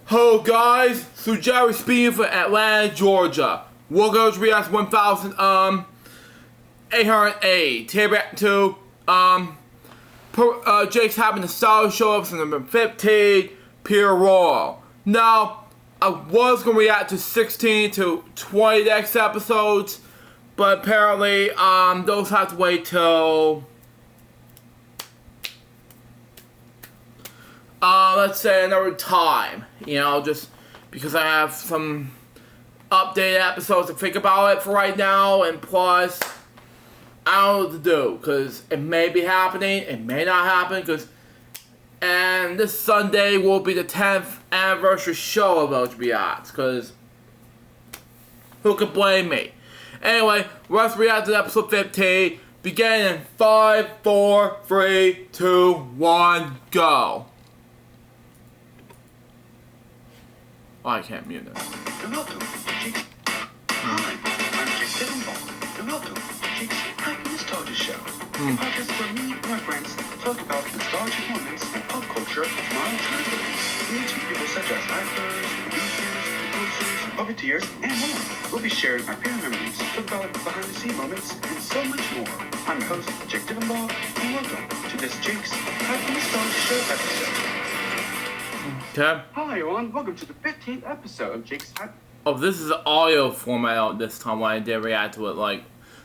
Hello guys, so Jerry speaking from Atlanta, Georgia. Welcome to React 1808. Here back to Jake's having a solid show up from number 15, Pure Royal. Now, I was gonna react to 16 to 20 next episodes, but apparently those have to wait till let's say another time, just because I have some updated episodes to think about it for right now, and plus, I don't know what to do, because it may be happening, it may not happen, and this Sunday will be the 10th anniversary show of LJPCBM, because who could blame me? Anyway, let's react to episode 15, beginning in 5, 4, 3, 2, 1, go. Oh, I can't mute it. Welcome, Jake's. Hi, I'm Jake and welcome to Jake's Happy Nostalgia Show. A podcast where me and my friends talk about nostalgic moments in pop culture of modern childhood. We interview people such as actors, producers, composers, puppeteers, and more. We'll be sharing our favorite memories, talk about behind-the-scenes moments, and so much more. I'm your host, Jake Dickenball, and welcome to this Jake's Happy Nostalgia Show episode. Okay. Hi everyone, welcome to the 15th episode of Jake's Happy. Oh, this is the audio format out this time when I did react to it. Like,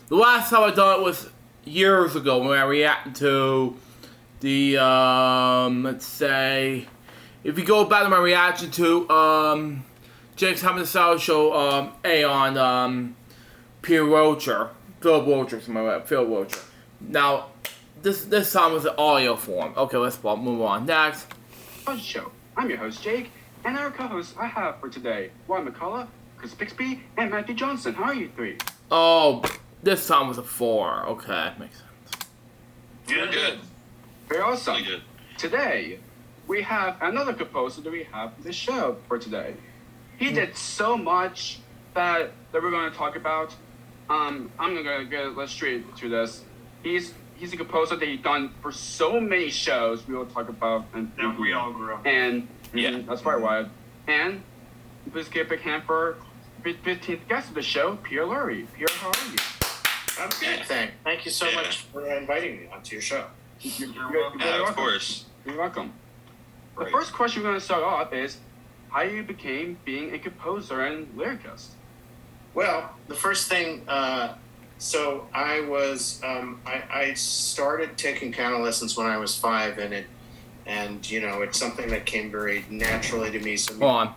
the last time I done it was years ago when I reacted to the, let's say, if you go back to my reaction to, Jake's Having a Salad Show, on, Phil Rocher, Phil Rocher. Now, this time was the audio form. Okay, let's move on. Next. Show. I'm your host, Jake, and our co-hosts I have for today, Warren McCullough, Chris Bixby, and Matthew Johnson. How are you three? Oh, this time was a 4. Okay, makes sense. Yeah, good. Very awesome. Really good. Today, we have another composer that we have for the show for today. He did so much that we're going to talk about. I'm going to get straight to this. He's a composer that he's done for so many shows we will talk about. And we all grew up. And Yeah. That's probably why. And please give a big hand for 15th guest of the show, Pierre Lurye. Pierre, how are you? I'm good, thank you so much for inviting me onto your show. You're welcome. very welcome. Of course. You're welcome. Right. The first question we're going to start off is how you became being a composer and lyricist. Well, the first thing, so I was, I started taking piano lessons when I was 5, and it's something that came very naturally to me. So Hold on.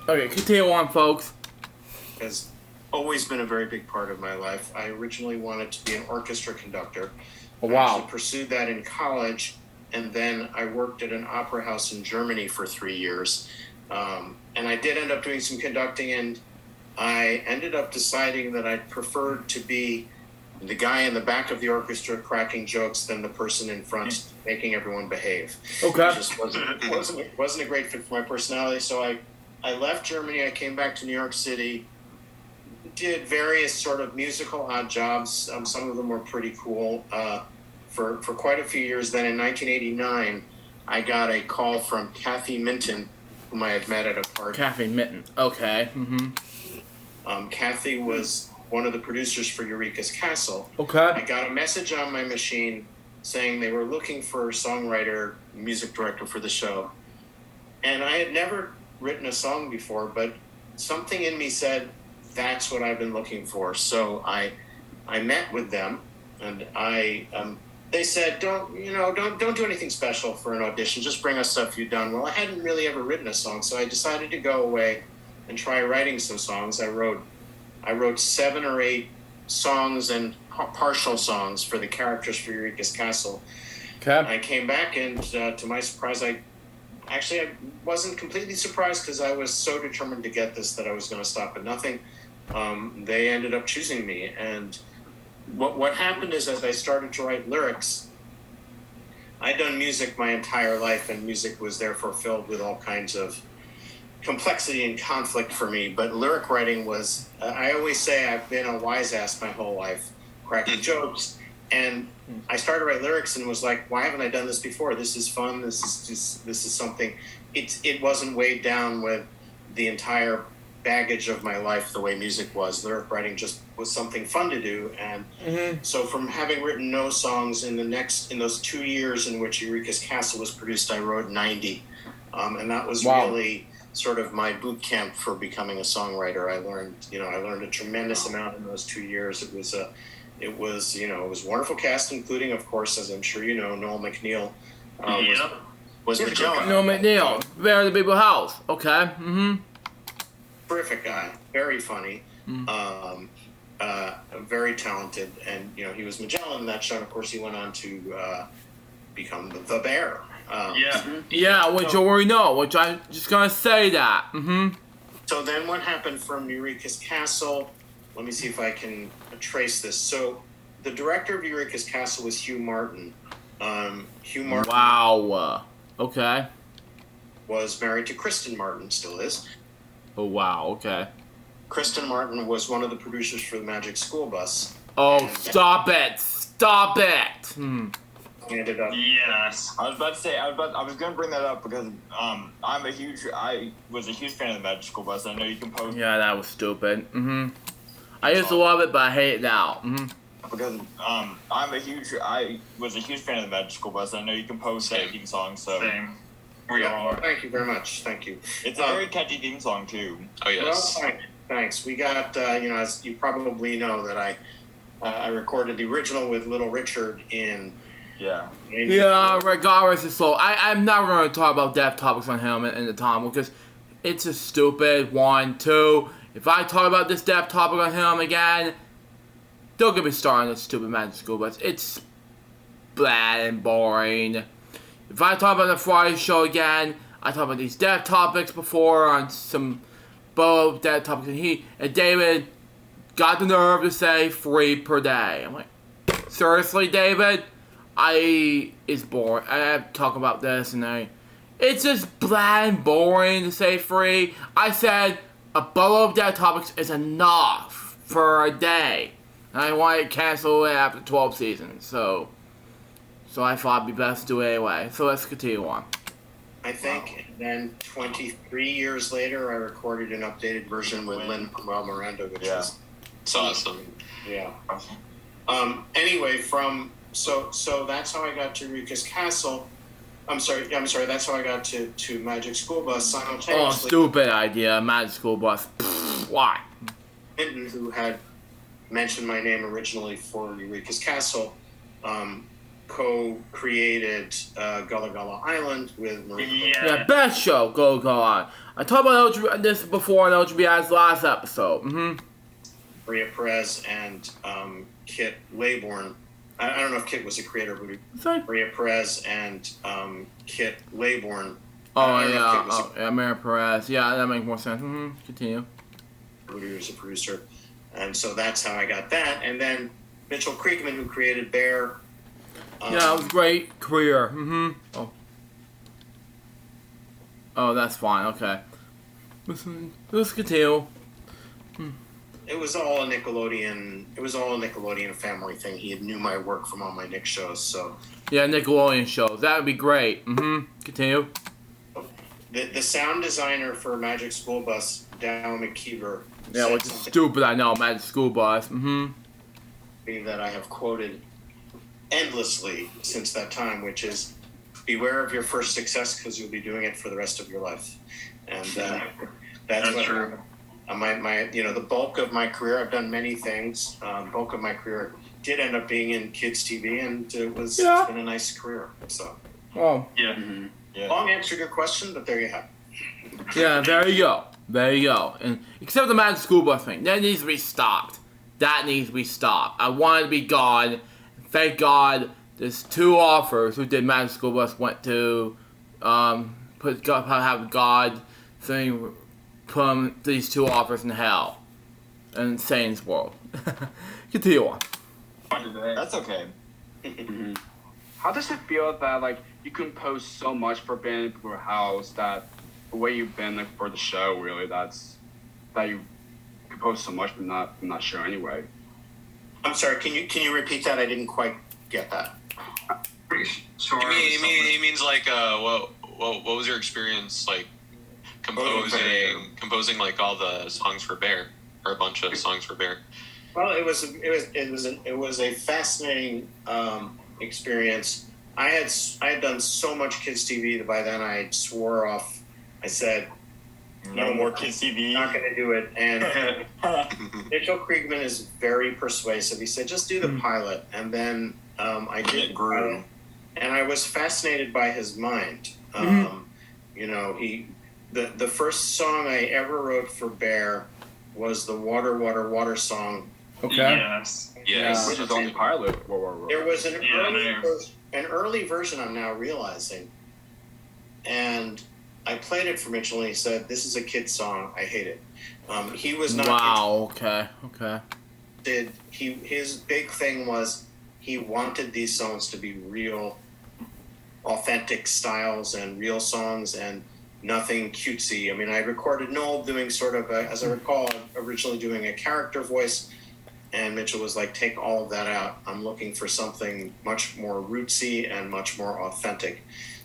Okay, continue on, folks. has always been a very big part of my life. I originally wanted to be an orchestra conductor. Oh, I wow. actually pursued that in college, and then I worked at an opera house in Germany for 3 years. And I did end up doing some conducting, and I ended up deciding that I preferred to be the guy in the back of the orchestra cracking jokes than the person in front making everyone behave. Okay. It just wasn't a great fit for my personality, so I left Germany. I came back to New York City, did various sort of musical odd jobs. Some of them were pretty cool for quite a few years. Then in 1989, I got a call from Kathy Minton, whom I had met at a party. Kathy Mitten. Okay. Mm-hmm. Kathy was one of the producers for Eureka's Castle. I Okay. got a message on my machine saying they were looking for a songwriter, music director for the show. And I had never written a song before, but something in me said, that's what I've been looking for. So I met with them, and they said, don't do anything special for an audition. Just bring us stuff you've done. Well, I hadn't really ever written a song, so I decided to go away and try writing some songs. I wrote 7 or 8 songs and partial songs for the characters for Eureka's Castle. Okay. I came back, and to my surprise, I wasn't completely surprised because I was so determined to get this that I was going to stop at nothing. They ended up choosing me, and what happened is, as I started to write lyrics, I'd done music my entire life, and music was therefore filled with all kinds of complexity and conflict for me. But lyric writing was, I always say I've been a wise ass my whole life, cracking jokes. And I started to write lyrics and was like, why haven't I done this before? This is fun. This is something. It wasn't weighed down with the entire baggage of my life the way music was. Lyric writing just was something fun to do. And so from having written no songs in those 2 years in which Eureka's Castle was produced, I wrote 90. And that was really sort of my boot camp for becoming a songwriter. I learned a tremendous amount in those 2 years. It was a wonderful cast, including, of course, as I'm sure you know, Noel McNeil was Magellan. Noel McNeil, Very the People House. Okay. Terrific guy, very funny, very talented, and he was Magellan in that show. And of course, he went on to become the Bear. Which you already know. Which I'm just gonna say that. So then, what happened from Eureka's Castle? Let me see if I can trace this. So, the director of Eureka's Castle was Hugh Martin. Hugh Martin. Wow. Okay. Was married to Kristen Martin, still is. Oh wow. Okay. Kristen Martin was one of the producers for the Magic School Bus. Oh, stop it! Stop it! Ended up. Yes. I was about to say, I was going to bring that up because I was a huge fan of the Magic School Bus. I know you composed. Yeah, that was stupid. I used to love it, but I hate it now. Because I was a huge fan of the Magic School Bus. I know you composed that theme song, so. Same. Thank you very much. Thank you. It's a very catchy theme song too. Oh yes. Well, thanks. We got as you probably know that I recorded the original with Little Richard in. Yeah. Regardless, it's slow. I'm never going to talk about death topics on him in the time because it's just stupid. 1, 2. If I talk about this death topic on him again, don't get me started on this stupid Magic School Bus. It's bad and boring. If I talk about the Friday show again, I talk about these death topics before on some death topics, and David got the nerve to say 3 per day. I'm like, seriously, David? It's boring. I have to talk about this, and it's just bland and boring to say 3. I said a bottle of death topics is enough for a day. And I want to cancel it after 12 seasons, so I thought it'd be best to do it anyway. So let's continue on. I think then 23 years later, I recorded an updated version with Lin-Manuel Miranda, which is awesome. Yeah. Anyway, so that's how I got to Eureka's Castle. I'm sorry. That's how I got to Magic School Bus simultaneously. Oh, stupid idea, Magic School Bus. Pfft, why? Hinton, who had mentioned my name originally for Eureka's Castle, co-created Gullah Gullah Island with Maria. Yeah, best show, go on. I talked about this before on LJPCBM's last episode. Maria Perez and Kit Laybourne. I don't know if Kit was a creator, but Maria Perez and Kit Laybourne. Maria Perez. Yeah, that makes more sense. Continue. He was a producer. And so that's how I got that. And then Mitchell Kriegman, who created Bear. Yeah, it was a great career. Oh, that's fine. Okay. Let's continue. It was all a Nickelodeon. It was all a Nickelodeon family thing. He knew my work from all my Nick shows. So. Yeah, Nickelodeon shows. That would be great. Continue. The sound designer for Magic School Bus, Dow McKeever. Yeah, which is stupid. I know. Magic School Bus. That I have quoted endlessly since that time, which is, "Beware of your first success because you'll be doing it for the rest of your life," and that's what. True. The bulk of my career, I've done many things. Bulk of my career did end up being in kids TV, and it's been a nice career. So. Oh. Yeah. Yeah. Long answer to your question, but there you have it. Yeah, there you go. And except the Magic School Bus thing, that needs to be stopped. I want it to be gone. Thank God, there's 2 authors who did Magic School Bus went to have God thing. Put these 2 authors in hell. In Satan's world. Continue on. That's okay. How does it feel that you compose so much for Band Your House that way you've been like, for the show, really, that you compose so much, but not show anyway. I'm sorry. Can you repeat that? I didn't quite get that. Pretty sure. He means like what was your experience like composing like all the songs for Bear, or a bunch of songs for Bear? Well, it was a fascinating experience. I had done so much kids TV that by then I swore off. I said, No more Kids TV. not going to do it. And Mitchell Kriegman is very persuasive. He said, just do the pilot. And then I did the pilot, and I was fascinated by his mind. You know, the first song I ever wrote for Bear was the Water, Water, Water song. Okay. Yes. Yes. Which is on the pilot. There was an early version I'm now realizing. And I played it for Mitchell, and he said, "This is a kid song. I hate it." He was not. Wow. Okay. His big thing was he wanted these songs to be real, authentic styles and real songs and nothing cutesy. I mean, I recorded Noel doing sort of, as I recall, originally doing a character voice, and Mitchell was like, "Take all of that out. I'm looking for something much more rootsy and much more authentic."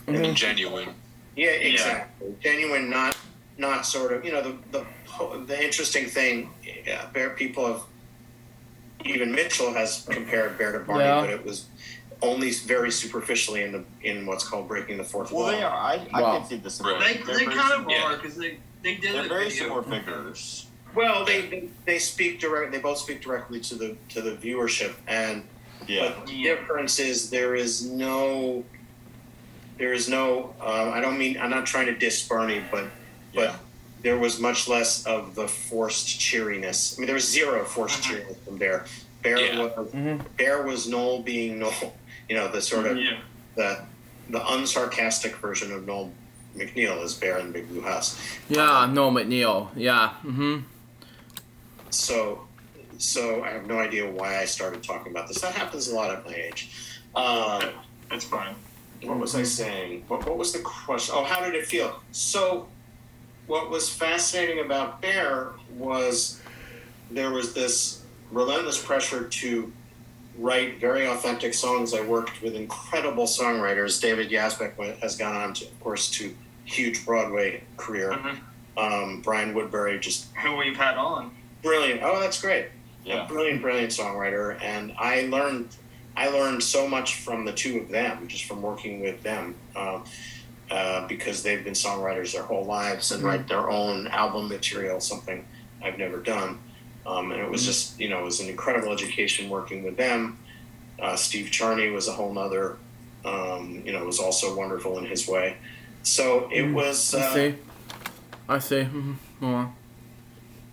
And genuine. Yeah, exactly. Genuine, not sort of, you know, the interesting thing, Bear people have, even Mitchell has compared Bear to Barney, but it was only very superficially in what's called breaking the fourth wall. Well, they are. I can see the Right. They kind of are, because they did They're it. very similar figures. Well, they speak direct. They both speak directly to the viewership, and but the difference is there is no. I'm not trying to diss Barney, but there was much less of the forced cheeriness. I mean, there was zero forced cheeriness from Bear. Bear was Noel being Noel. You know, the sort of the unsarcastic version of Noel McNeil is Bear in the Big Blue House. Yeah, Noel McNeil. Yeah. So I have no idea why I started talking about this. That happens a lot at my age. That's fine. What was I saying? What was the question? Oh, how did it feel? So what was fascinating about Bear was there was this relentless pressure to write very authentic songs. I worked with incredible songwriters. David Yazbek has gone on to, of course, to huge Broadway career. Brian Woodbury, just Who we've had on. brilliant. Oh, that's great. Yeah. A brilliant songwriter. And I learned so much from the two of them, just from working with them, because they've been songwriters their whole lives and write their own album material, something I've never done. And it was just, it was an incredible education working with them. Steve Charney was a whole nother, was also wonderful in his way. So it was... I see. Well,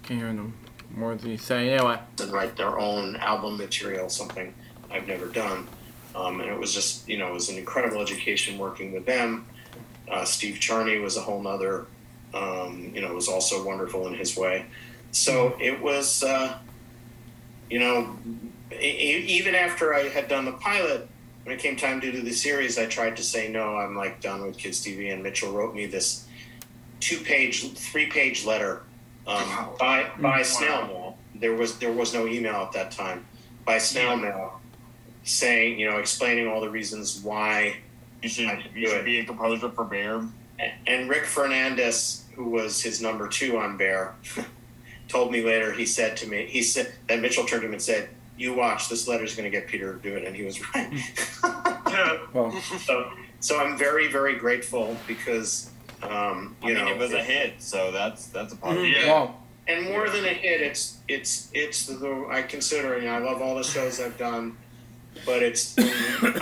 can't hear them more than you say. Anyway. And write their own album material, something I've never done. And it was just, it was an incredible education working with them. Steve Charney was a whole nother, was also wonderful in his way. So it was, even after I had done the pilot, when it came time to do the series, I tried to say, no, I'm like done with Kids TV. And Mitchell wrote me this 3-page letter by snail mail. There was no email at that time. By snail mail, saying, explaining all the reasons why you should be a composer for Bear. And Rick Fernandez, who was his number 2 on Bear, told me later, he said that Mitchell turned to him and said, "You watch, this letter's going to get Peter to do it," and he was right. So I'm very, very grateful because, it was a hit, so that's a part of it. Yeah. Wow. And more than a hit, it's I consider, I love all the shows I've done, but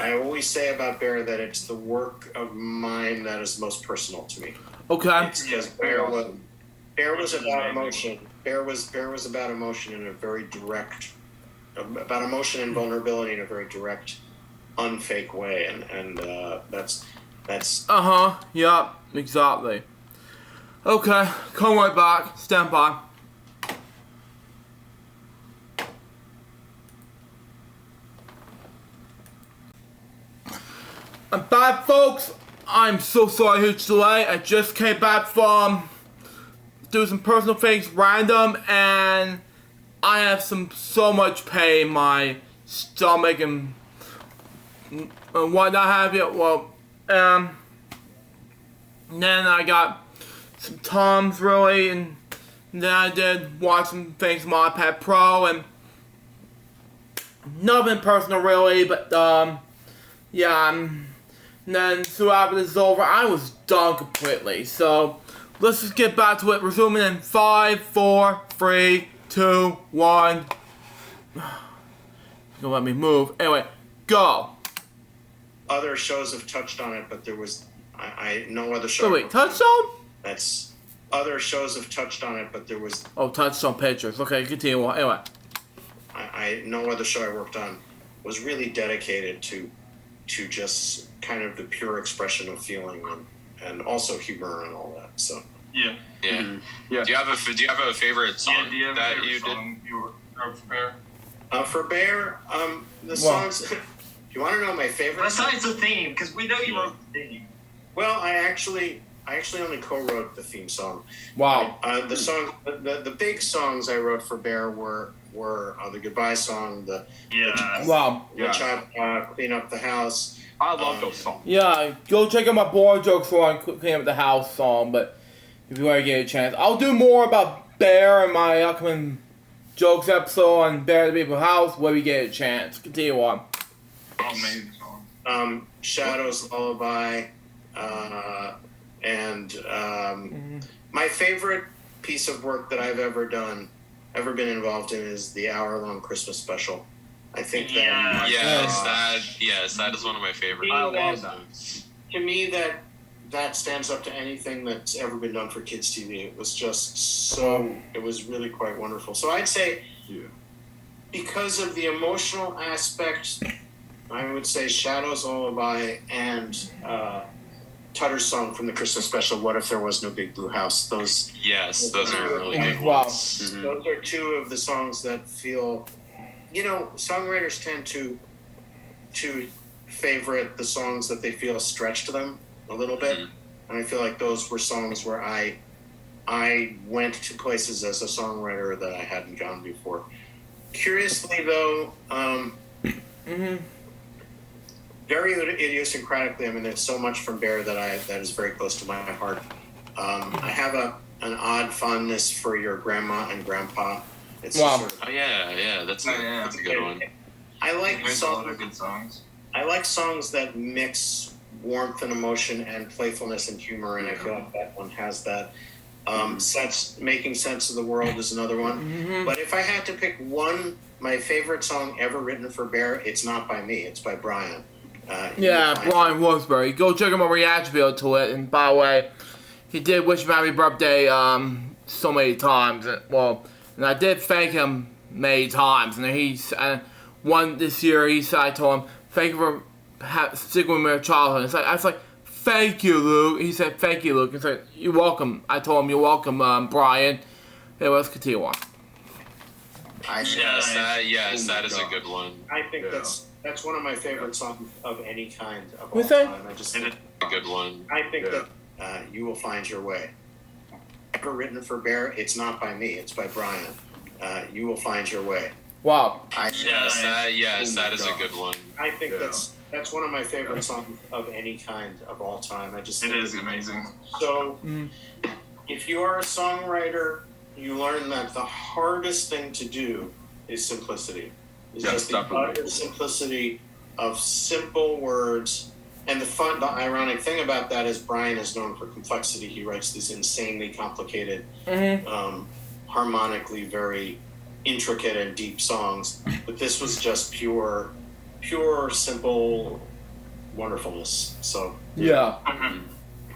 I always say about Bear that it's the work of mine that is most personal to me. Okay. Because Bear was about emotion. Bear was about emotion in a very direct, about emotion and vulnerability in a very direct, unfake way, and that's. Yeah. Exactly. Okay. Come right back. Stand by. I'm back, folks. I'm so sorry, huge delay. I just came back from doing some personal things, random, and I have so much pain in my stomach and whatnot have you. Well, then I got some Toms really, and then I did watch some things on my iPad Pro, and nothing personal really, but yeah. And then soon after this is over, I was done completely. So let's just get back to it. Resuming in 5, 4, 3, 2, 1. Don't let me move. Anyway, go. Other shows have touched on it, but there was no other show. Wait, Touchstone? That's other shows have touched on it, but there was. Oh, Touchstone Pictures. Okay, continue. Anyway. I no other show I worked on was really dedicated to just kind of the pure expression of feeling and also humor and all that. So Yeah. Yeah. Yeah. Do you have a favorite song Yeah, do you have a that favorite you did? song you wrote for Bear? for Bear, the songs. You want to know my favorite? Besides the theme, because we know you wrote the theme. Well, I actually only co-wrote the theme song. Wow. The song, the big songs I wrote for Bear were the goodbye song, the Wow. child clean up the house. I love those songs. Yeah, go check out my board jokes on Clean Up the House song, but if you want to get a chance, I'll do more about Bear in my upcoming jokes episode on Bear the People's House where we get a chance. Continue on. Amazing song. Shadows Lullaby, and my favorite piece of work that I've ever been involved in is the hour-long Christmas special. I think that That is one of my favorites. I love that. to me that stands up to anything that's ever been done for kids TV. It was just it was really quite wonderful. So I'd say because of the emotional aspect, I would say Shadows Lullaby and Tutter's song from the Christmas special, What If There Was No Big Blue House. Those are really good Wow. ones. Mm-hmm. Those are two of the songs that feel, songwriters tend to favorite the songs that they feel stretch to them a little bit. Mm-hmm. And I feel like those were songs where I went to places as a songwriter that I hadn't gone before. Curiously though, very idiosyncratically, I mean, there's so much from Bear that is very close to my heart. I have an odd fondness for your grandma and grandpa. It's Wow. sort of, Oh yeah, that's a good one. I like There's a lot songs. of good songs. I like songs that mix warmth and emotion and playfulness and humor, and I feel like that one has that. Making Sense of the World is another one. But if I had to pick one, my favorite song ever written for Bear, it's not by me, it's by Brian. Yeah, Brian Wolfsbury. Go check out my reaction video to it. And by the way, he did wish me happy birthday so many times. And I did thank him many times. And one this year, I told him, thank you for sticking with me in childhood. I was like, thank you, Luke. He said, thank you, Luke. He said, you're welcome. I told him, you're welcome, Brian. Hey, let's continue on. Yes, that is a good one. I think that's one of my favorite songs of any kind of all What's that? time. I just It is a good one. I think that You Will Find Your Way. Ever written for Bear, it's not by me, it's by Brian. You Will Find Your Way. Wow. Yes, that is a good one. I think that's one of my favorite songs of any kind of all time. It is amazing. So, if you are a songwriter, you learn that the hardest thing to do is simplicity. It's just the utter simplicity of simple words. And the ironic thing about that is Brian is known for complexity. He writes these insanely complicated, harmonically very intricate and deep songs. But this was just pure, simple wonderfulness. So Yeah.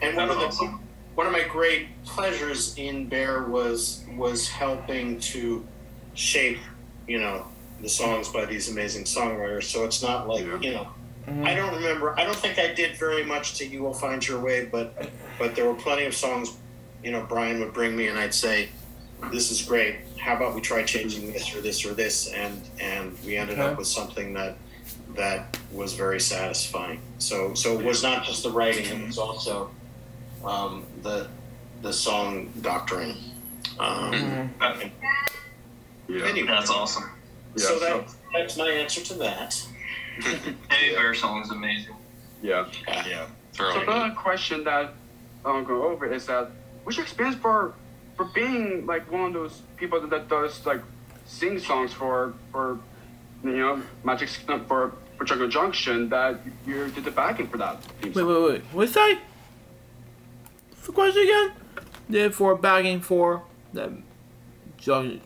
and one of my great pleasures in Bear was helping to shape, the songs by these amazing songwriters. So it's not like, I don't think I did very much to You Will Find Your Way, but there were plenty of songs, Brian would bring me and I'd say, this is great. How about we try changing this or this or this? And we ended up with something that that was very satisfying. So it was not just the writing; it was also the song doctoring. Anyway, That's awesome. so that's my answer to that. Eddie Bear song is amazing. Yeah. Yeah. So the question that I'll go over is that what's your experience for being like one of those people that does like sing songs for Magic for Jungle Junction that you did the backing for that theme song? Wait. What's that? What's the question again? Did for backing for that junction.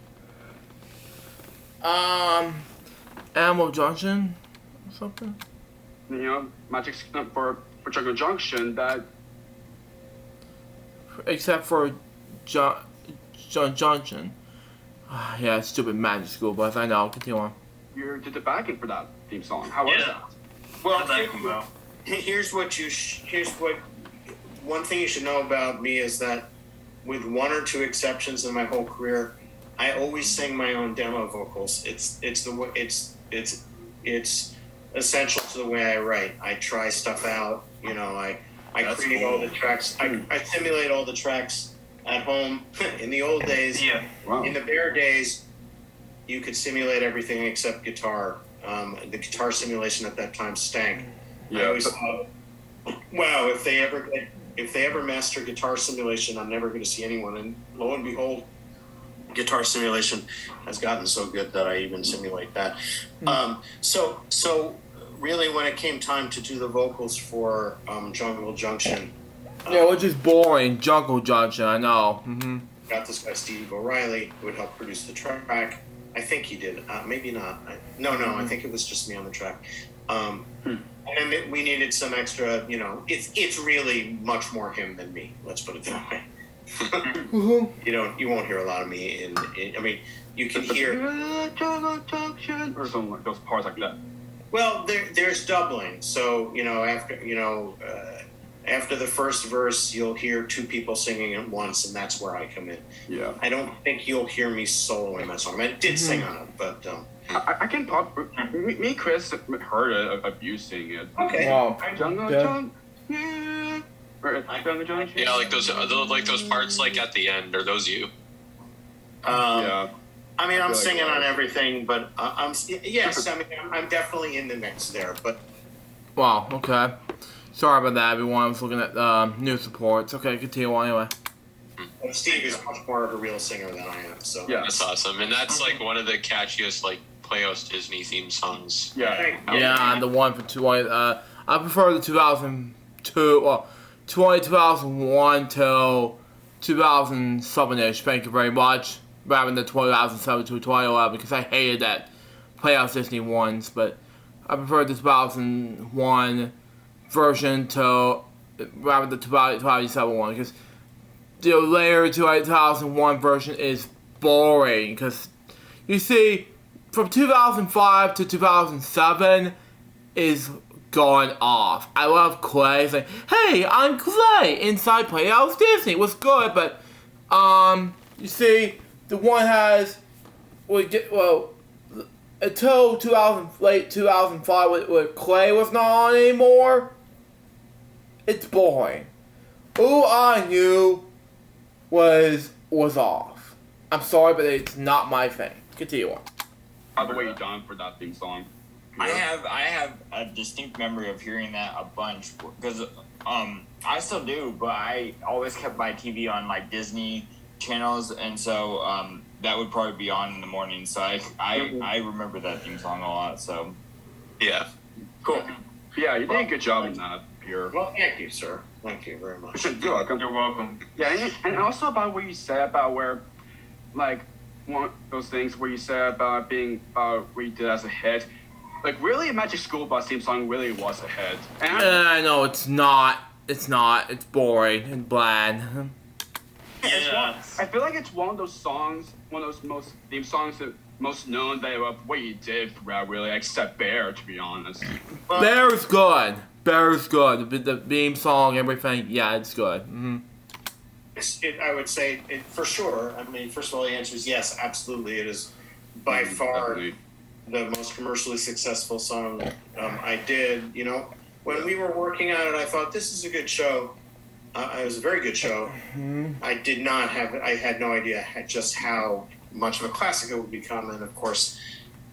Animal Junction or something? Magic for Jungle Junction that Except for Junction. Yeah, stupid Magic School Bus. I know. Continue on. you did the backing for that theme song. How was that? Well, How'd that come out? here's what one thing you should know about me is that with one or two exceptions in my whole career, I always sing my own demo vocals. It's essential to the way I write. I try stuff out. I create all the tracks. I simulate all the tracks at home. In the old days, Wow. in the Bear days, you could simulate everything except guitar. The guitar simulation at that time stank. I always thought, wow, if they ever master guitar simulation, I'm never going to see anyone. And lo and behold, guitar simulation has gotten so good that I even simulate that. So really, when it came time to do the vocals for Jungle Junction, Yeah, which is boring. Jungle Junction, I know. got this guy Steve O'Reilly who would help produce the track. I think he did. Maybe not. No. I think it was just me on the track. And then we needed some extra. It's really much more him than me. Let's put it that way. You won't hear a lot of me I mean, you can hear or something like those parts like that. Well, there's doubling. So after the first verse, you'll hear two people singing at once, and that's where I come in. Yeah. I don't think you'll hear me soloing that song. I did sing on it, but I can pop. Me and Chris heard of you singing it. okay. Wow. Jungle Yeah. Junction. Jungle Junction. Yeah, like those parts like at the end. Are those you? Yeah. I mean, I I'm feel like singing it on was. everything, but yes. I mean, I'm definitely in the mix there. But Wow, okay. Sorry about that, everyone. I was looking at news reports. Okay, continue on anyway. Steve is much more of a real singer than I am. So Yeah. That's awesome, and that's like one of the catchiest like Playhouse Disney theme songs. Yeah. Yeah, and the one for 20. I prefer the 2002. Well, 2001 till 2007ish. Thank you very much. Rather than the 2007 to 2011, because I hated that Playhouse Disney ones. But I prefer the 2001 version to rather the 2007 one, because the later 2001 version is boring. Because you see, from 2005 to 2007 is going off. I love Clay saying, "Hey, I'm Clay inside Playhouse Disney." It was good, but you see, the one has until late 2005 when Clay was not on anymore. It's boring. Who I Knew was off. I'm sorry, but it's not my thing. Continue on. How the way you done for that theme song? I have a distinct memory of hearing that a bunch because I still do, but I always kept my TV on like Disney channels, and so that would probably be on in the morning. So I remember that theme song a lot. So Yeah. cool. Yeah, you did a good job in that, Pierre. Well, thank you, sir. Thank you very much. You're welcome. You're welcome. Yeah, and also about what you said about where, like, one of those things where you said about being where you did as a hit. Like, really, Magic School Bus theme song really was a hit. And I know it's not. It's not. It's boring and bland. I feel like it's one of those songs, one of those theme songs that most known that what you did throughout, really, except Bear, to be honest. Bear's good. Bear's good. The theme song, everything. Yeah, it's good. I would say for sure. I mean, first of all, the answer is yes, absolutely. It is by far Definitely. the most commercially successful song I did. You know, when we were working on it, I thought this is a good show. It was a very good show. I had no idea just how much of a classic it would become, and of course,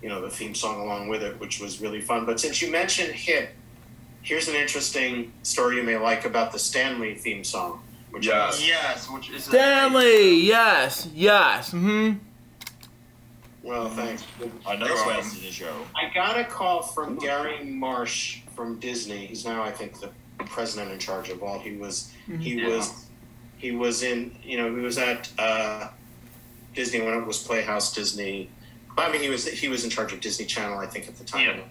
you know, the theme song along with it, which was really fun. But since you mentioned hit, here's an interesting story you may like about the Stanley theme song. Which Yes, which is Stanley, yes. Well, thanks. another spice to the show. I got a call from Gary Marsh from Disney. He's now, I think, the president in charge of all. He was in, you know, he was at Disney when it was Playhouse Disney. I mean, he was in charge of Disney Channel, I think, at the time. Yeah.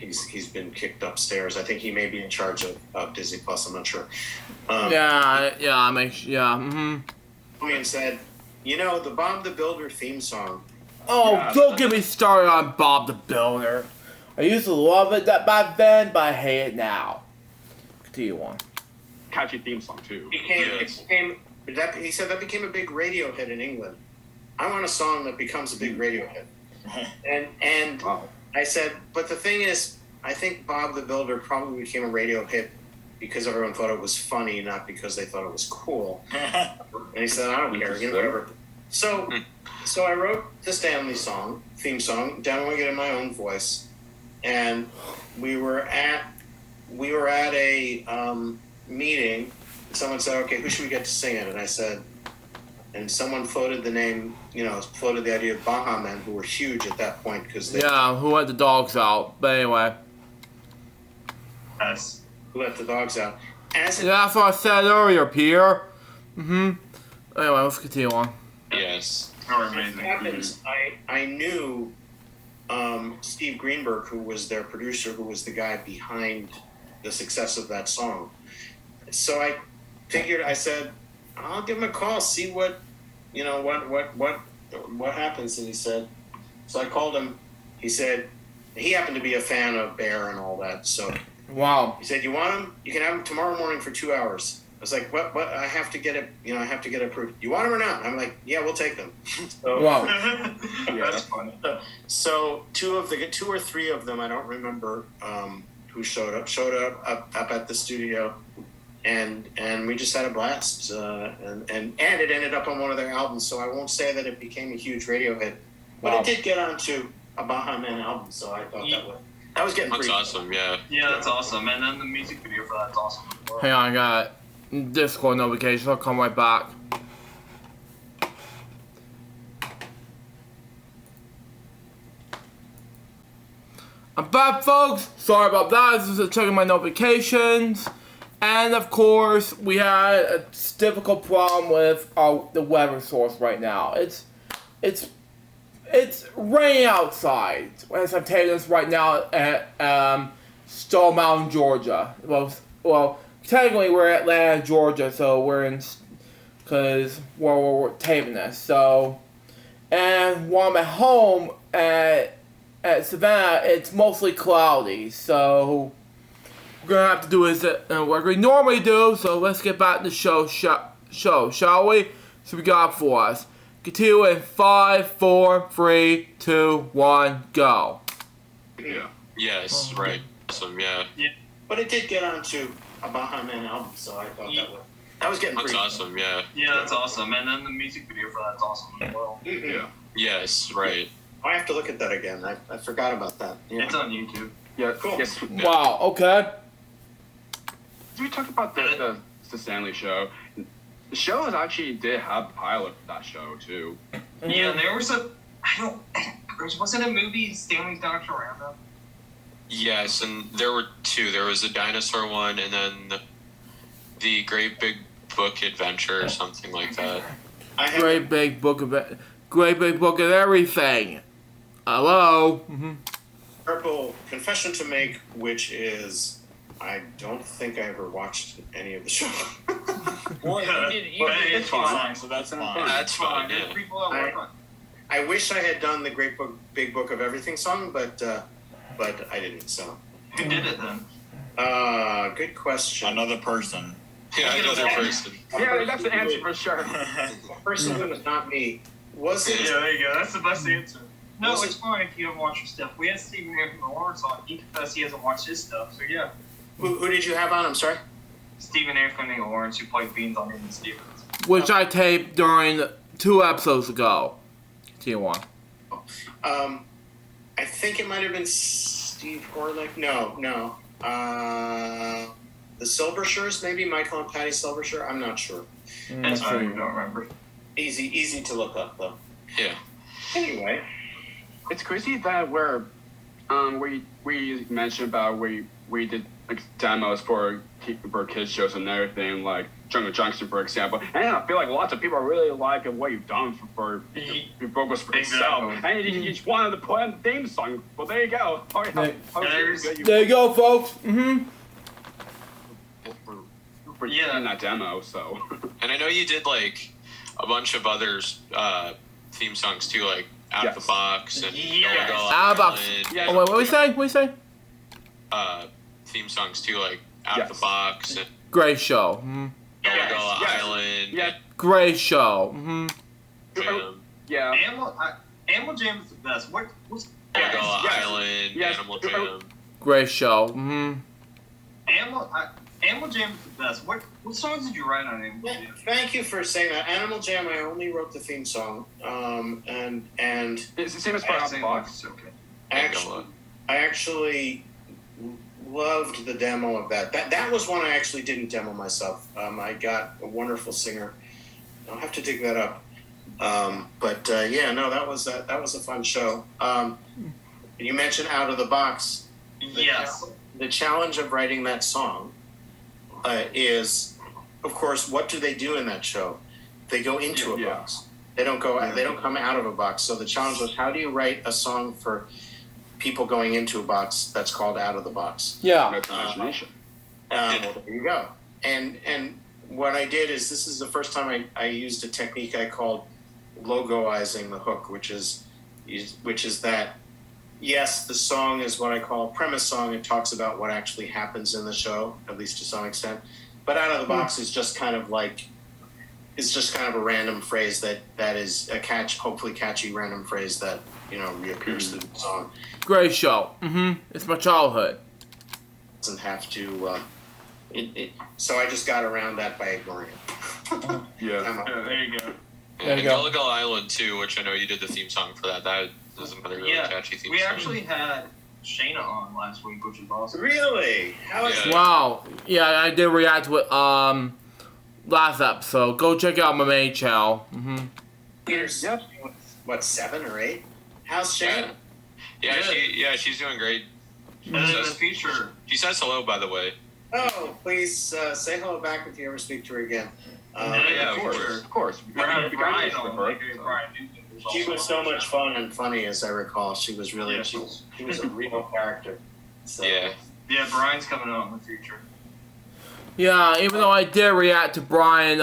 He's been kicked upstairs. I think he may be in charge of Disney Plus. I'm not sure. And said, you know, the Bob the Builder theme song. Oh, don't get me started on Bob the Builder. I used to love it back then, but I hate it now. Continue on. Catchy theme song too. He said that became a big radio hit in England. I want a song that becomes a big radio hit. And Wow. I said, but the thing is, I think Bob the Builder probably became a radio hit because everyone thought it was funny, not because they thought it was cool. And he said, I don't care, you know, whatever. So I wrote the Stanley theme song, downloading it in my own voice, and we were at a meeting. And someone said, "Okay, who should we get to sing it?" And I said, and someone floated the name, you know, floated the idea of Baha Men, who were huge at that point because they who let the dogs out? But anyway. Yes. who let the dogs out. That's what I said earlier, Peter. Anyway, let's continue on. Yes. Oh, As amazing. happens, I knew Steve Greenberg, who was their producer, who was the guy behind the success of that song. So I figured, I said, I'll give him a call, see what happens. And he said, so I called him. He said, he happened to be a fan of Bear and all that. So Wow. he said, you want him? You can have him tomorrow morning for 2 hours. I was like, what? I have to get it. You know, I have to get it approved. You want him or not? I'm like, yeah, we'll take them. So, Wow. That's funny. So two or three of them, I don't remember who showed up at the studio, and we just had a blast. And it ended up on one of their albums. So I won't say that it became a huge radio hit, but Wow. it did get onto a Baha Men album. So I thought that was getting That's pretty awesome, yeah. Yeah, that's awesome. And then the music video for that's awesome as well. Hang on, I got Discord notification. I'll come right back. I'm back, folks. Sorry about that. This is checking my notifications. And of course, we had a difficult problem with the weather source right now. It's raining outside. As I'm taking this right now at Stone Mountain, Georgia. Well, technically we're at Atlanta, Georgia, so because we're taping this. So, and while I'm at home at Savannah, it's mostly cloudy. So we're gonna have to do is what we normally do. So let's get back to the show, shall we? So we got for us. Continue in 5, 4, 3, 2, 1, go. Yeah. Yes, right. Awesome, yeah. But it did get onto a Baha Men album, so I thought that was getting That's pretty awesome, yeah. Yeah, that's awesome. And then the music video for that's awesome as well. Mhm. Yeah. Yes, right. I have to look at that again. I forgot about that. Yeah. It's on YouTube. Yeah. Cool. Yes. Wow. Okay. Did we talk about the Stanley show? The show did have a pilot for that show too. Yeah, there was wasn't a movie Stanley's Doctorama? Yes, and there were two. There was the dinosaur one, and then the Great Big Book Adventure or something like that. I have Great big book of everything. Hello. a purple confession to make, which is I don't think I ever watched any of the show. Well, you did It's fine. so that's fine. That's fine, There's yeah. people that work on I wish I had done the Big Book of Everything song, but I didn't. So, Who did it then? good question. Another person. Yeah, another person. Yeah, that's the answer for sure. The person who was not me. Was it? Yeah, there you go. That's the best answer. No, Was it's fine if you don't watch your stuff. We had Stephen A. from Lawrence on. He confessed he hasn't watched his stuff, so yeah. Who did you have on? I'm sorry. Stephen A. from Lawrence, who played Beans on Even Stevens. Which I taped during 2 episodes ago. T1. I think it might have been Steve Horlick. No. The Silvershires, maybe Michael and Patty Silvershire. I'm not sure. That's fine. I don't remember. Easy to look up though. Yeah. Anyway, It's crazy that we mentioned about we did like demos for kids shows and everything, like Jungle Junction, for example. And I feel like lots of people really like what you've done for your vocals for yourself. And you just wanted to put in the theme song. Well, there you go. There you go, folks. Mm-hmm. For in that demo, so. And I know you did like a bunch of others theme songs too, like Out the Box and Yes. Out of the Box. Yeah. Oh, wait, what we say? What we say? Theme songs too, like Out the Box and Great show. Mm-hmm. Yes. Island. Yeah. Great show. Mm-hmm. Jam. Yeah. Animal Jam is the best. What's Argyle Yes. Island, Yes. Animal Jam. Great show. Mm-hmm. Animal Jam is the best. What songs did you write on Animal yeah, Jam? thank you for saying that. Animal Jam, I only wrote the theme song. And It's the same as Out the Box. Okay. I actually loved the demo of that. That was one I actually didn't demo myself. I got a wonderful singer. I'll have to dig that up. That was a fun show. You mentioned Out of the Box. Yes. The challenge of writing that song is, of course, what do they do in that show? They go into a box. They don't go. They don't come out of a box. So the challenge was, how do you write a song for people going into a box that's called Out of the Box? Yeah. Imagination. Well, there you go. And what I did is, this is the first time I used a technique I called logoizing the hook, which is that, yes, the song is what I call a premise song. It talks about what actually happens in the show, at least to some extent. But Out of the Box is just kind of like, it's just kind of a random phrase that is a hopefully catchy random phrase that, reappears through the song. Great show. Mm-hmm. It's my childhood. Doesn't have to. So I just got around that by ignoring it. Yeah. There you go. There you And go. Gullible Island too, which I know you did the theme song for that. That is another really catchy theme We song. actually had Shayna on last week, which was awesome. Really? How is Yeah. Wow. Yeah, I did react to it last episode. Go check out my main channel. Mm-hmm. Peter's what, 7 or 8? How's Shane? Yeah, she's doing great. And then the feature. She says hello, by the way. Oh, please say hello back if you ever speak to her again. Yeah, Of course. We're having Brian on. her. Brian Newton. She was so much fun and funny, as I recall. She was really she was a real character. So. Yeah. Yeah, Brian's coming on in the future. Yeah, even though I did react to Brian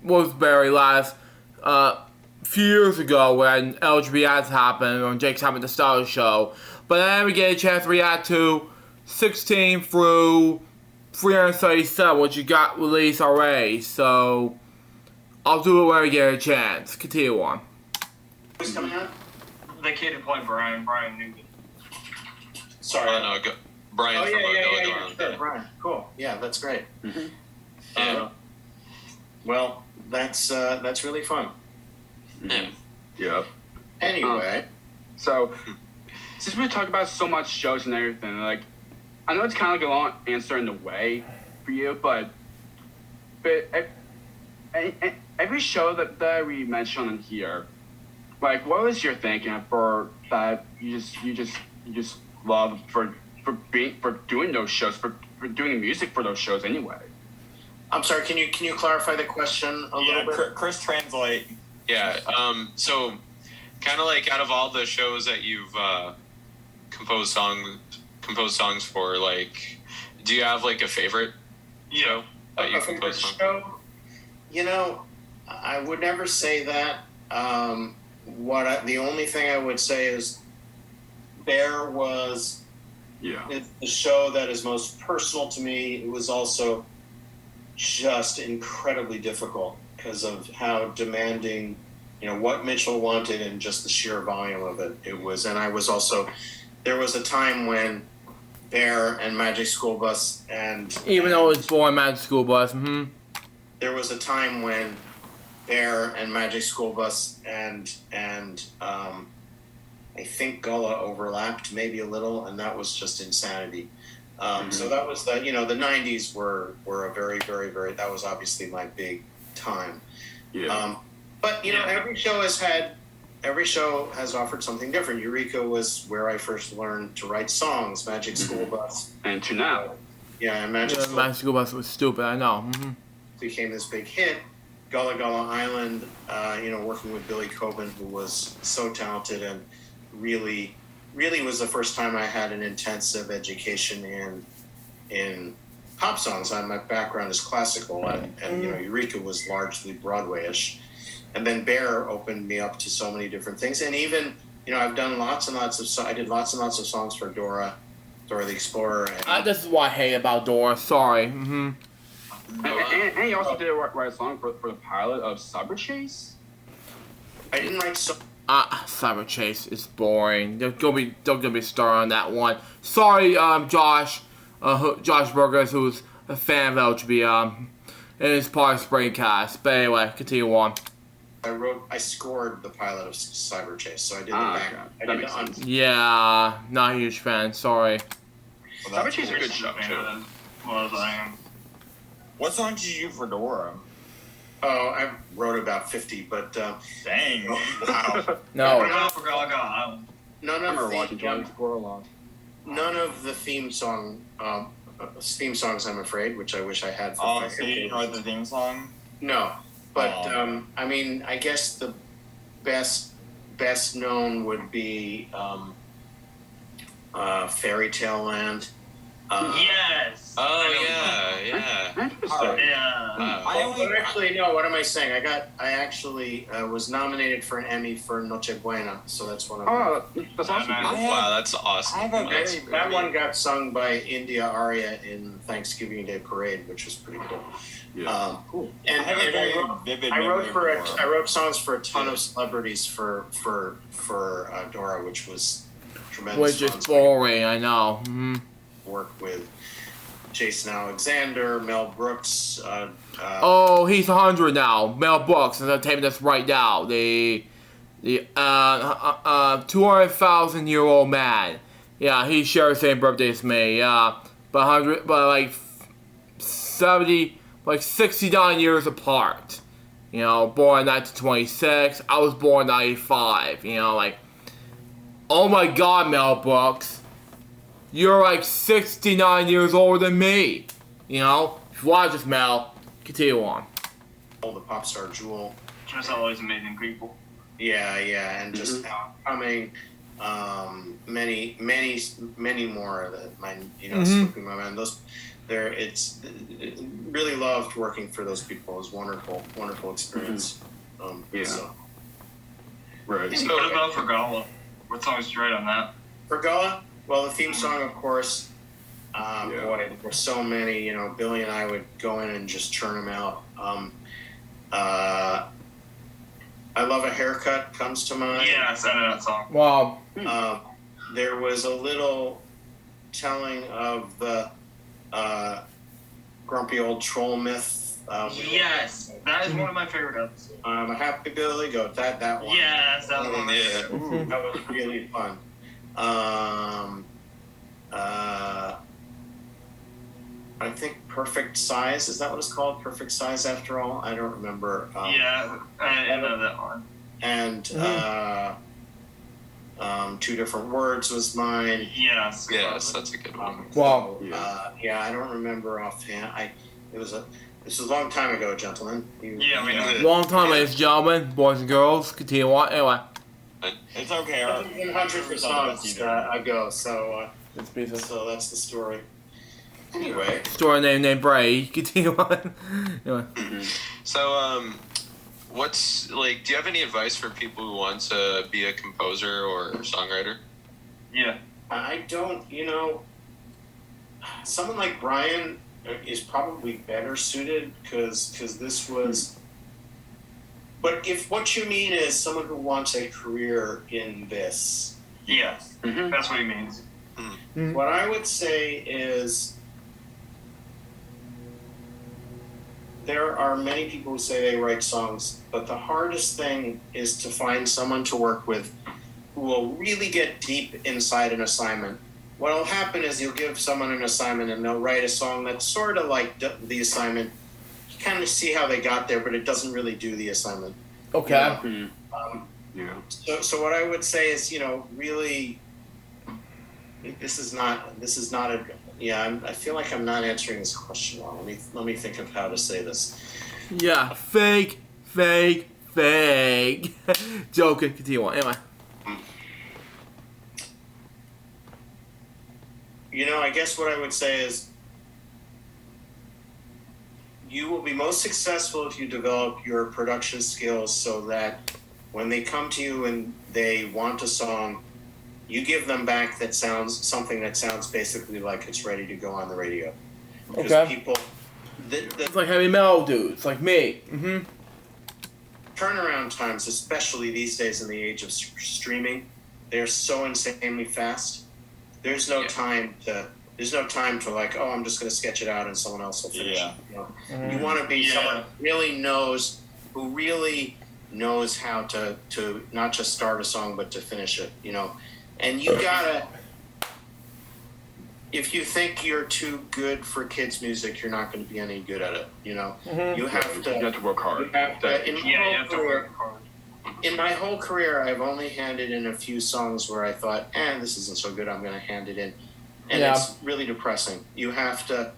Wolfsbury last few years ago when LJPCBM happened on Jake's Having the Stars show, but I never get a chance to react to 16 through 337, which you got released already, so I'll do it when I get a chance. Continue on. Who's coming out? The kid who played Brian Newton. Sorry. Brian from Gullible yeah, Island. sure, Brian. Cool. Yeah, that's great. Mhm. Yeah. Well, that's really fun. Yeah. Yeah. Anyway, So, since we talk about so much shows and everything, like, I know it's kind of like a long answer in a way for you, but every show that we mentioned in here, like, what was your thinking for that you just love for doing those shows, for doing music for those shows anyway? I'm sorry. Can you clarify the question a little bit? Chris, translate. Yeah. So, kind of like out of all the shows that you've composed songs for, like, do you have like a favorite show that you composed songs for? I would never say that. The only thing I would say is Bear was it's the show that is most personal to me. It was also just incredibly difficult because of how demanding what Mitchell wanted and just the sheer volume of it. It was, and I was also, there was a time when Bear and Magic School Bus even though it's born Magic School Bus, there was a time when Bear and Magic School Bus and I think Gullah overlapped maybe a little, and that was just insanity. So that was the 90s were a very, very, very, that was obviously my big time. Yeah. But every show has offered something different. Eureka was where I first learned to write songs. Magic School Bus, and to now. Yeah, and Magic School Bus was stupid. I know. Became this big hit. Gullah Gullah Island, working with Billy Coben, who was so talented and really was the first time I had an intensive education in pop songs. My background is classical, and Eureka was largely Broadway-ish. And then Bear opened me up to so many different things. And even, I've done lots and lots of I did lots and lots of songs for Dora the Explorer. This is what I hate about Dora. Sorry. And he also did write a song for the pilot of Cyber Chase. I didn't write so. Cyber Chase is boring. Don't get me started on that one. Sorry, Josh Burgers, who's a fan of LJPCBM, and is part of Springcast. But anyway, continue on. I scored the pilot of Cyber Chase, so I did the back. That makes sense. Yeah, not a huge fan. Sorry. Cyber Chase is a good show too. What song did you do for Dora? Oh, I wrote about 50, but dang, wow. No. None of the theme songs, I'm afraid, which I wish I had. So you didn't write the theme song? No, but I guess the best known would be Fairy Tale Land. Yes. Oh yeah. Actually, no. What am I saying? I actually was nominated for an Emmy for Noche Buena, so that's one of them. Oh, that's awesome. Wow, that's awesome. That one got sung by India Arya in Thanksgiving Day Parade, which was pretty cool. Yeah. Cool. And I wrote songs for a ton of celebrities for Dora, which was tremendous. Which is boring, I know. Work with Jason Alexander, Mel Brooks. He's 100 now. Mel Brooks is entertaining this right now. The 200,000-year-old man. Yeah, he shares the same birthday as me. Yeah, but like 69 years apart. Born in 1926. I was born in 95. Oh my God, Mel Brooks. You're like 69 years older than me. If you watch this, Mel, continue on. The pop star Jewel. Just always amazing people. Yeah, and just coming, many more that slipping my mind. It's really loved working for those people. It was wonderful experience. Right. So what about for Gullah? What song did you write on that? For Gullah? Well, the theme song, of course. Boy, there were so many. Billy and I would go in and just churn them out. I Love a Haircut comes to mind. Yeah, I know that song. Wow. There was a little telling of the grumpy old troll myth. Yes, that is one of my favorite episodes. A Happy Billy Goat. That one. Yes, that one. Yeah. That was really fun. I think Perfect Size, is that what it's called? Perfect Size After All? I don't remember. Yeah, I know that one. And Two Different Words was mine. Yes, that's a good one. Wow. I don't remember offhand. This was a long time ago, gentlemen. We know. Long time, ladies and gentlemen, boys and girls. Continue on. Anyway. It's okay. Hundreds of songs ago, so that's the story. Anyway. Story named Bray. Continue on. Anyway. So, what's, do you have any advice for people who want to be a composer or songwriter? Yeah. I don't, someone like Brian is probably better suited because this was But if what you mean is someone who wants a career in this, Yeah, Mhm. that's what he means. what I would say is there are many people who say they write songs, but the hardest thing is to find someone to work with who will really get deep inside an assignment. What will happen is you'll give someone an assignment and they'll write a song that's sort of like the assignment. You kind of see how they got there, but it doesn't really do the assignment. Okay. You know? Yeah. So what I would say is, really, this is not a. Yeah, I feel like I'm not answering this question well. Let me think of how to say this. Yeah, fake. Joking, continue on. Anyway. I guess what I would say is you will be most successful if you develop your production skills so that when they come to you and they want a song, you give them back something that sounds basically like it's ready to go on the radio. Because Okay. people, It's like heavy metal dudes, like me. Mm-hmm. turnaround times, especially these days in the age of streaming, they're so insanely fast. There's no time to. There's no time to like, oh, I'm just going to sketch it out and someone else will finish Yeah. it. You want to be someone who really knows how to not just start a song but to finish it. And you gotta. If you think you're too good for kids' music, you're not going to be any good at it. You have to. You have to work hard. You have to work hard. In my whole career, I've only handed in a few songs where I thought, this isn't so good, I'm going to hand it in. And it's really depressing. You have to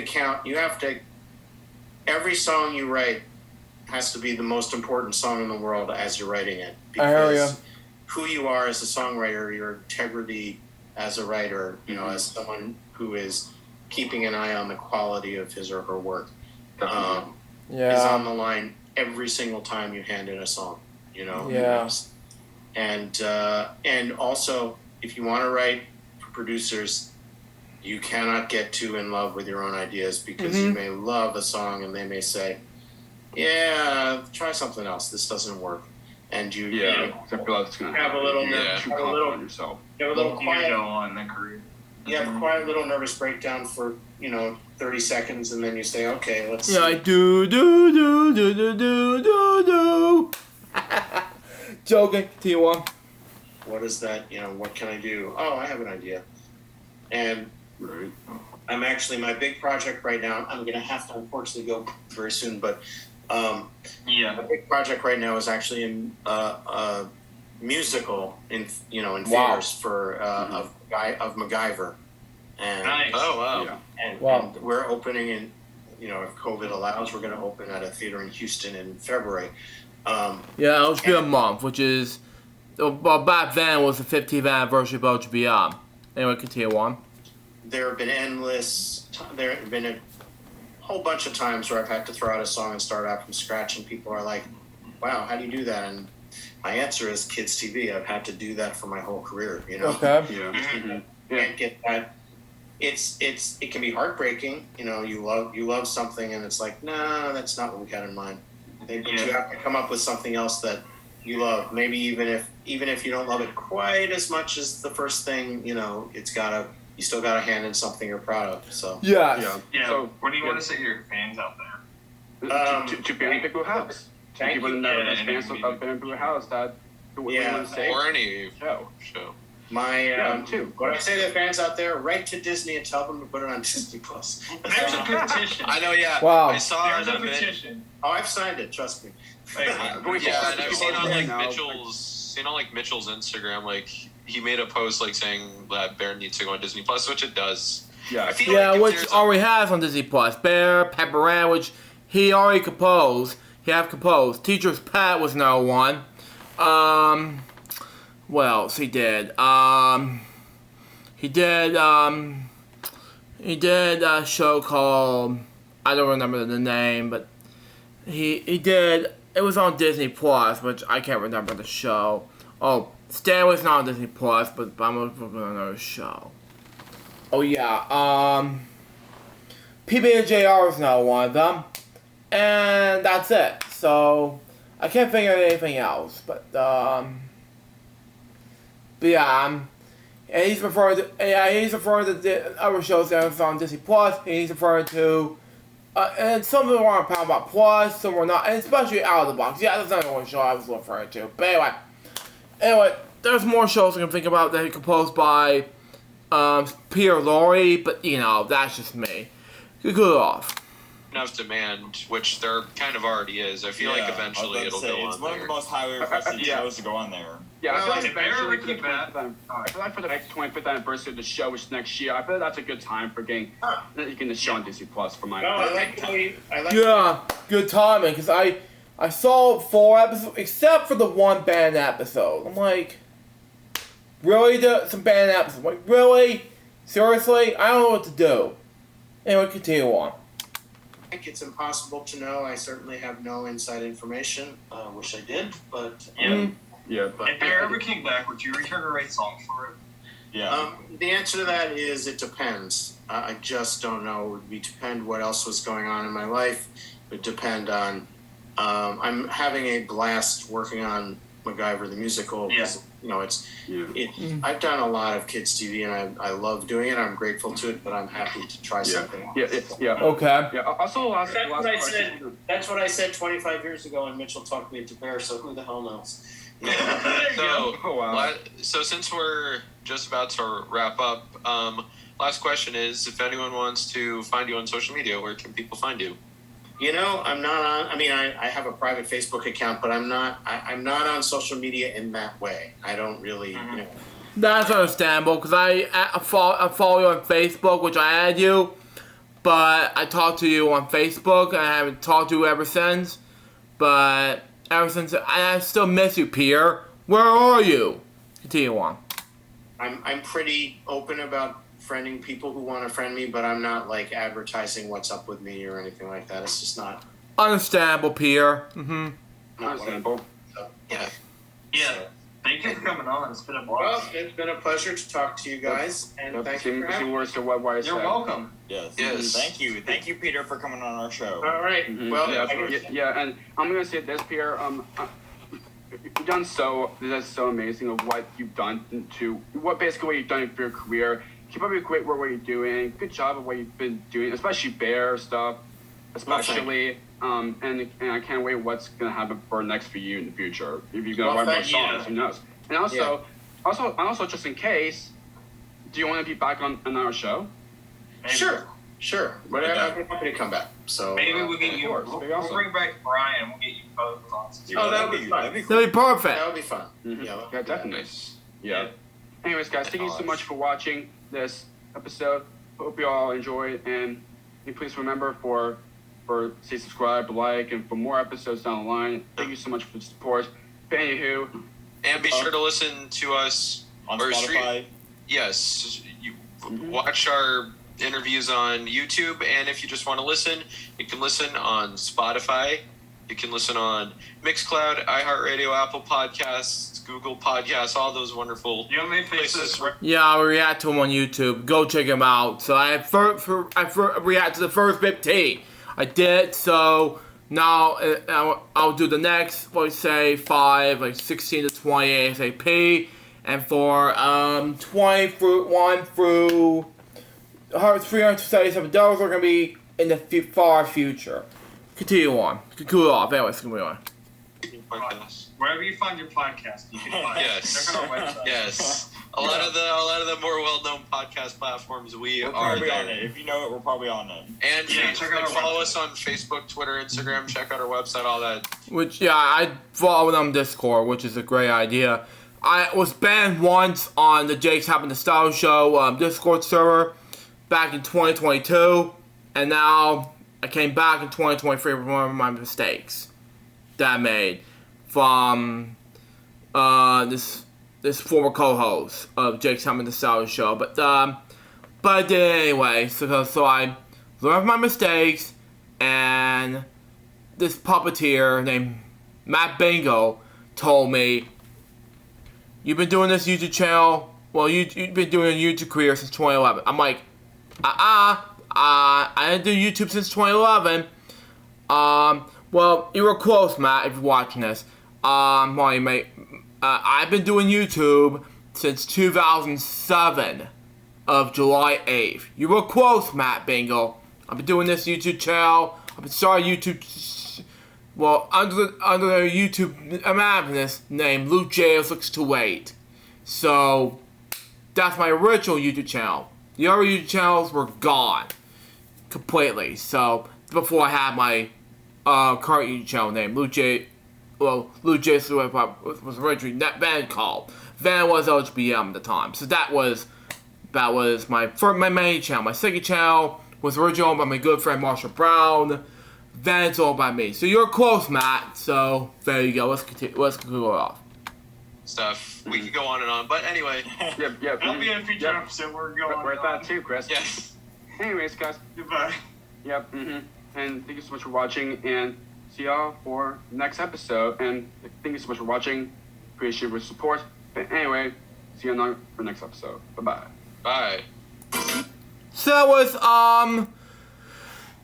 count, every song you write has to be the most important song in the world as you're writing it. Because who you are as a songwriter, your integrity as a writer, as someone who is keeping an eye on the quality of his or her work, is on the line every single time you hand in a song, and also if you want to write for producers, you cannot get too in love with your own ideas because you may love a song and they may say, try something else, this doesn't work, and you I feel like it's gonna have a little too confident on yourself. You have a little quiet, on the career. you have a quiet little nervous breakdown for 30 seconds, and then you say, okay, let's Yeah, I do. Joking, continue on. what is that, what can I do? Oh, I have an idea. And Right. I'm actually, my big project right now, I'm going to have to unfortunately go very soon, but my big project right now is actually in a musical in theaters for of MacGyver. And, Nice. Oh wow. Yeah. and we're opening in, if COVID allows, we're going to open at a theater in Houston in February. Yeah, it'll be a month, which is, well, back then was the 15th anniversary of LJPCBM. Anyway, continue on. There have been there have been a whole bunch of times where I've had to throw out a song and start out from scratch, and people are like, wow, how do you do that? And my answer is kids TV. I've had to do that for my whole career, Okay. Yeah. Can't get that. It can be heartbreaking, you love something and it's like, no, that's not what we had in mind. But you have to come up with something else that you love. Maybe even if you don't love it quite as much as the first thing, you still gotta hand in something you're proud of. So Yes. Yeah. So, What do you want to say to your fans out there? To band people's house. To Thank people you. that Yeah, are fans of band people's house that what you want to say. Or any Show. show. what I say to the fans out there, write to Disney and tell them to put it on Disney Plus. There's a petition. I know, yeah. Wow. I saw There's a that bit. petition. Oh, I've signed it, trust me. Yeah, and I've seen on like now, Mitchell's Instagram, like he made a post like saying that Bear needs to go on Disney Plus, which it does. Yeah. I feel Yeah, like if which there's already has on Disney Plus. Bear, Pepper Ann, which he already composed. He have composed. Teacher's Pet was another one. What else he did? He did a show called, I don't remember the name, but he did, it was on Disney Plus, which I can't remember the show. Oh, Stan was not on Disney Plus, but I'm looking for another show. Oh yeah, PB and JR is not one of them. And that's it. So, I can't think of anything else, but yeah, and he's referring to the other shows that are on Disney Plus, and he's referring to, and some of them are on Paramount Plus, some are not, and especially Out of the Box. Yeah, that's not the only show I was referring to. But anyway, there's more shows I can think about that are composed by Peter Lurye, but that's just me. Good off. Enough demand, which there kind of already is. I feel like eventually it'll go on It's one of there. the most highly requested shows to go on there. Yeah, I feel like Well, eventually Breaking Bad. I feel like for the next 25th anniversary of the show, which is next year, I feel like that's a good time for getting the show on Disney Plus for my. No, I like how you. Yeah, good timing, because I saw 4 episodes, except for the one band episode. I'm like, really? Some band episodes? Like, really? Seriously? I don't know what to do. Anyway, continue on. I think it's impossible to know. I certainly have no inside information. Wish I did, but Yeah, but If there ever came back, would you return to write songs for it? Yeah. the answer to that is it depends. I just don't know. It would depend what else was going on in my life. It would depend on. I'm having a blast working on MacGyver the musical. Yeah. I've done a lot of kids TV and I love doing it. I'm grateful to it, but I'm happy to try something else. Okay. Yeah. Also, last That's what I question. said. That's what I said 25 years ago, and Mitchell talked me into Bear. So who the hell knows? So, Oh, wow. so since we're just about to wrap up, last question is: if anyone wants to find you on social media, where can people find you? I'm not on. I mean, I have a private Facebook account, but I'm not on social media in that way. I don't really. That's understandable, because I follow you on Facebook, which I add you, but I talked to you on Facebook, and I haven't talked to you ever since, but ever since, I still miss you, Pierre. Where are you? Continue on. I'm pretty open about friending people who want to friend me, but I'm not like advertising what's up with me or anything like that. It's just not. Understandable, Pierre. Mm-hmm. not what I'm- Understandable. so, yeah. Yeah. Thank you for coming on. It's been a Well, blast. it's been a pleasure to talk to you guys, and thank you for having me. words to what I said. You're welcome. Yes. Yes. Thank you, Peter, for coming on our show. All right. Mhm. Well, yeah, and I'm gonna say this, Pierre. You've done that's so amazing of what you've done what you've done for your career. Keep up your great work, what you're doing. Good job of what you've been doing, especially Bear stuff, especially. And I can't wait what's gonna happen next for you in the future. If you're gonna write more songs, who knows? And also, just in case, do you want to be back on our show? Maybe. Sure. But I'm happy to come back. So Maybe we'll get you. course. We'll, That'd be awesome. we'll bring back Brian. We'll get you both on. Oh, that would be fun. That'd be cool. That'd be perfect. That would be fun. Mhm. Yeah, Yeah, definitely. Nice. Yeah. Anyways, guys, thank you so much for watching this episode. Hope you all enjoyed, and please remember stay subscribed, like, and for more episodes down the line. Thank you so much for the support. But anywho, And be sure to listen to us On or Spotify. Yes, watch our interviews on YouTube, and if you just want to listen, you can listen on Spotify. You can listen on Mixcloud, iHeartRadio, Apple Podcasts, Google Podcasts, all those wonderful You know how many places. faces? Yeah, I'll react to him on YouTube. Go check him out. So I react to the first Bip T. I did, so now I'll do the next, let's say, 16 to 20 ASAP. And for 1 through 377, those are going to be in the far future. Continue on. Cool off. Anyways, continue on. Podcasts. Wherever you find your podcast, you can find Yes. it. Check out our website. Yes, a lot of the more well-known podcast platforms we We're are probably on it. there. If you know it, we're probably on it. And Yeah, check out our follow website. us on Facebook, Twitter, Instagram. Check out our website, all that. Which, yeah, I follow them on Discord, which is a great idea. I was banned once on the Jake's Happen to Style Show Discord server back in 2022, and now I came back in 2023 with one of my mistakes that I made from this former co-host of Jake's Happen to Style Show. But I did it anyway, so I learned from my mistakes, and this puppeteer named Matt Bingo told me, "You've been doing this YouTube channel, well, you've been doing a YouTube career since 2011. I'm like, I didn't do YouTube since 2011. Well, Well, you were close, Matt, if you're watching this. Well, you may, I've been doing YouTube since 2007 of July 8th. You were close, Matt Bingo. I've been doing this YouTube channel. I've been starting YouTube, well, under the YouTube madness name Lurye628. So, that's my original YouTube channel. The other YouTube channels were gone completely. So, before I had my current YouTube channel name, Lurye, well, Lurye was originally Van called. Van was LJPCBM at the time. So that was my main channel. My second channel was originally owned by my good friend Marshall Brown. Van's owned by me. So you're close, Matt. So there you go. Let's continue. Let's conclude off. Stuff. We could go on and on, but anyway. Yep. That'll be a future episode. We're going. We're at that too, Chris. Yes. Anyways, guys. Goodbye. Yep. And thank you so much for watching, and see y'all for next episode. And thank you so much for watching. Appreciate your support. But anyway, see you for next episode. Bye-bye. Bye. So that was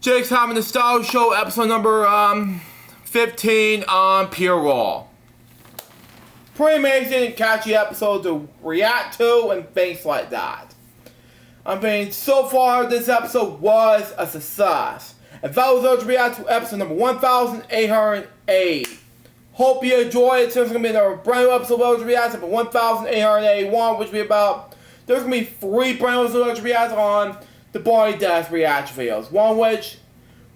Jake's Having the Style Show, episode number 15 on Pure Raw. Pretty amazing, catchy episode to react to and things like that. I mean, so far this episode was a success. And that was to react to episode number 1808. Hope you enjoy it. There's going to be another brand new episode of React for 1881, which will be about, there's going to be 3 brand new episodes React on the Barney Death reaction videos. One which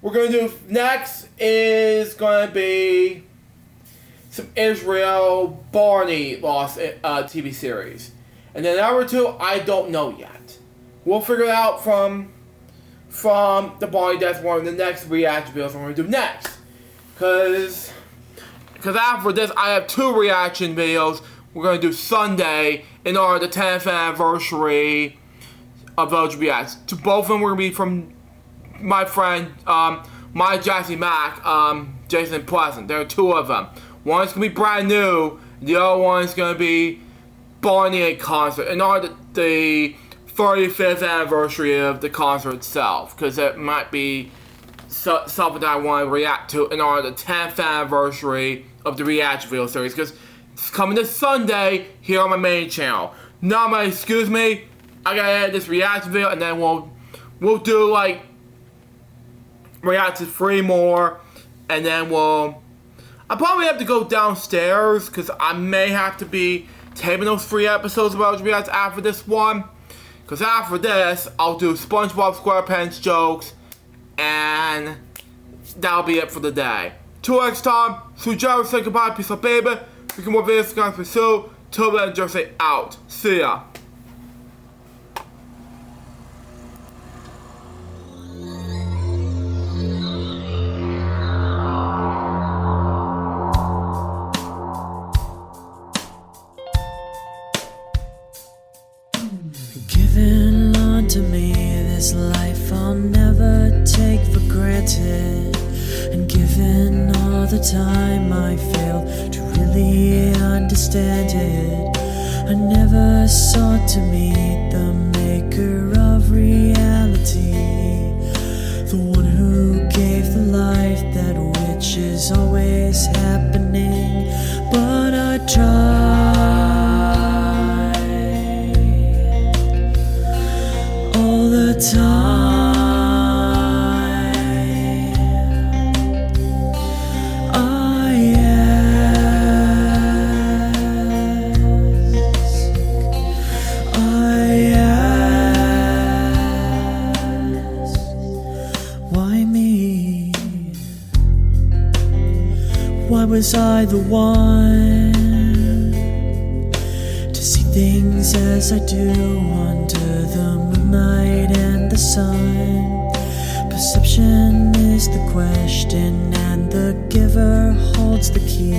we're going to do next is going to be some Israel Barney Lost TV series. And then number 2, I don't know yet. We'll figure it out from the Barney Death one in the next reaction videos we're going to do next. Because after this, I have 2 reaction videos we're going to do Sunday in honor of the 10th anniversary of LJPCBM. To both of them, we're going to be from my friend, my Jesse Mack, Jason Pleasant. There are 2 of them. One's going to be brand new, the other one's going to be Barney a concert in honor of the 35th anniversary of the concert itself. Because it might be something that I want to react to in honor of the 10th anniversary of the reaction video series, because it's coming this Sunday here on my main channel. Now, excuse me, I gotta edit this reaction video, and then we'll do like react to 3 more, and then I'll probably have to go downstairs because I may have to be taping those 3 episodes of LJPCBM after this one. Because after this, I'll do SpongeBob SquarePants jokes, and that'll be it for the day. Till next time, so Jerry, say goodbye, peace out, baby. We can more videos, guys, pursue. Till then, just say out. See ya. Given unto me this life I'll never take for granted, and given all the time I failed to really understand it, I never sought to meet the maker of reality, the one who gave the life that which is always happening, but I tried all the time. Why was I the one to see things as I do under the moonlight and the sun? Perception is the question, and the giver holds the key.